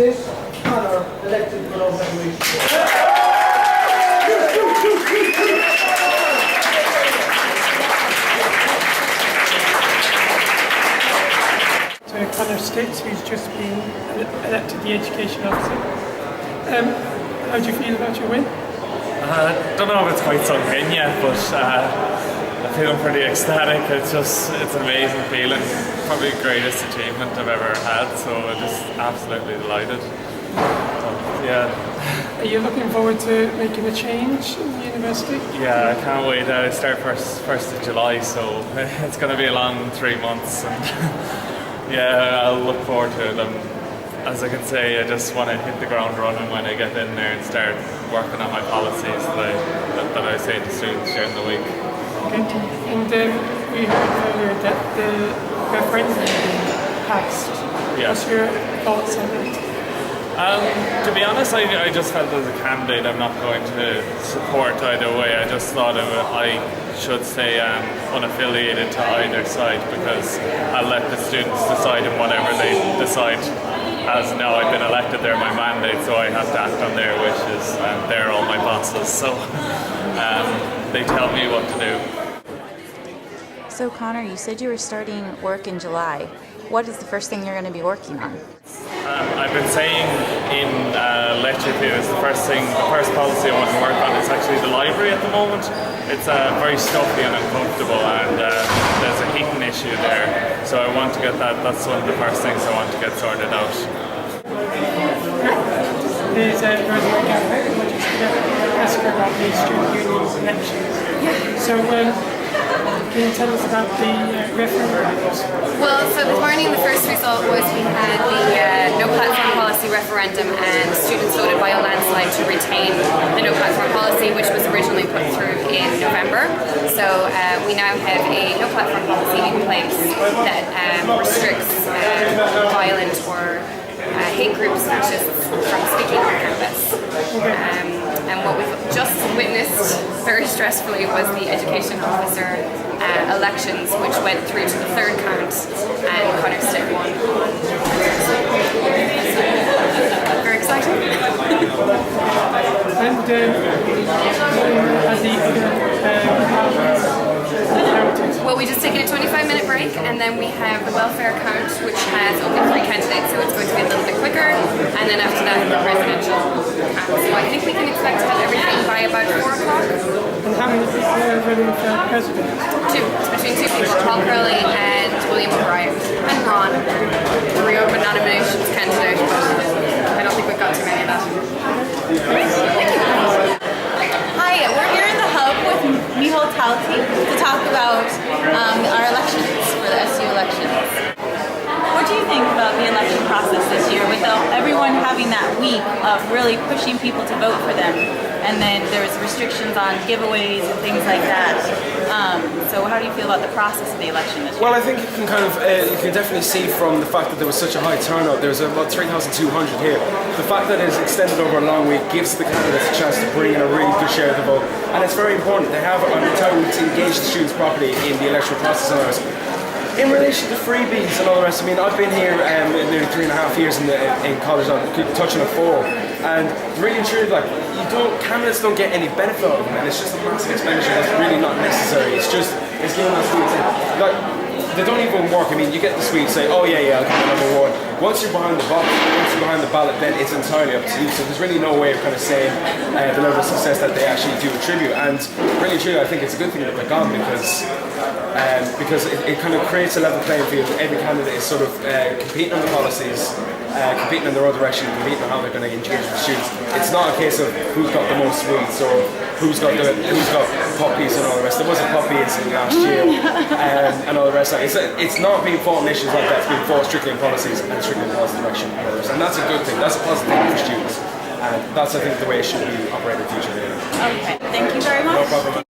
sit, Connor, elected for Love Graduation. Connor Sticks, who's just been elected the Education Officer. How do you feel about your win? I don't know if it's quite sunk in yet, but I'm feeling pretty ecstatic. It's an amazing feeling. Probably the greatest achievement I've ever had, so I'm just absolutely delighted. Yeah. Are you looking forward to making a change in the university? Yeah, I can't wait. I start first of July, so it's going to be a long 3 months, and yeah, I'll look forward to it. As I can say, I just want to hit the ground running when I get in there and start working on my policies that I say to students during the week. Okay. And we heard earlier that the referendum passed. Yeah. What's your thoughts on it? To be honest, I just felt as a candidate I'm not going to support either way. I just thought I should stay unaffiliated to either side, because I'll let the students decide on whatever they decide. As now I've been elected, they're my mandate, so I have to act on their wishes, and they're all my bosses, so they tell me what to do. So Connor, you said you were starting work in July. What is the first thing you're going to be working on? I've been saying in lecture theatre, the first policy I want to work on is actually the library at the moment. It's very stuffy and uncomfortable, and there's a heating issue there. So I want to get that's one of the first things I want to get sorted out. There's a Rosemary Gallagher, which is going to ask her about the student union elections. Yeah. So can you tell us about the referendum? Well, so this morning the first result was we had the no platform policy referendum, and students voted by a landslide to retain the no platform policy, which was originally put through in November. So we now have a no platform policy in place that restricts violent or hate group speeches from speaking on campus. And what we've just witnessed very stressfully was the education officer elections, which went through to the third count, and Connor Stick won. Very exciting. And well, we just taken a 25-minute break, and then we have the welfare count, which has only 3 candidates, so it's going to be a little bit quicker. And then after that, the presidential count. So I think we can expect to have everything by about 4 o'clock. And how many people are running for president? 2. It's between 2 people, Paul Curley and William O'Brien. And Ron, the reopened nominations candidate, but I don't think we've got too many of that. Thank you. Hi, we're here in the hub with Mihal Talti to talk about our elections for the SU elections. What do you think about the election process this year, with everyone having that week of really pushing people to vote for them, and then there's restrictions on giveaways and things like that? So how do you feel about the process of the election this year? Well, I think you can you can definitely see from the fact that there was such a high turnout. There's about 3,200 here. The fact that it's extended over a long week gives the candidates a chance to bring in a really good share of the vote, and it's very important. They have an entire week to engage the students properly in the electoral process and others. In relation to freebies and all the rest, I mean, I've been here nearly 3.5 years in college, I'm touching on 4, and really and truly, like, candidates don't get any benefit out of them, and it's just a massive expenditure that's really not necessary. It's giving us sweets, like, they don't even work. I mean, you get the sweets, say, oh yeah, I'll give you number 1. Once you're behind the box, once you're behind the ballot, then it's entirely up to you. So there's really no way of kind of saying the level of success that they actually do attribute. And really, truly, I think it's a good thing that they're gone, because it kind of creates a level playing field. Every candidate is sort of competing on the policies, competing in their own direction, competing on how they're going to engage with students. It's not a case of who's got the most sweets or who's got puppies and all the rest. There was a puppy incident last year and all the rest. It's not being fought on issues like that. It's being fought strictly in policies and strictly in policy direction and others. And that's a good thing. That's a positive thing for students. And that's, I think, the way it should be operated in the future. Okay, thank you very much. No problem.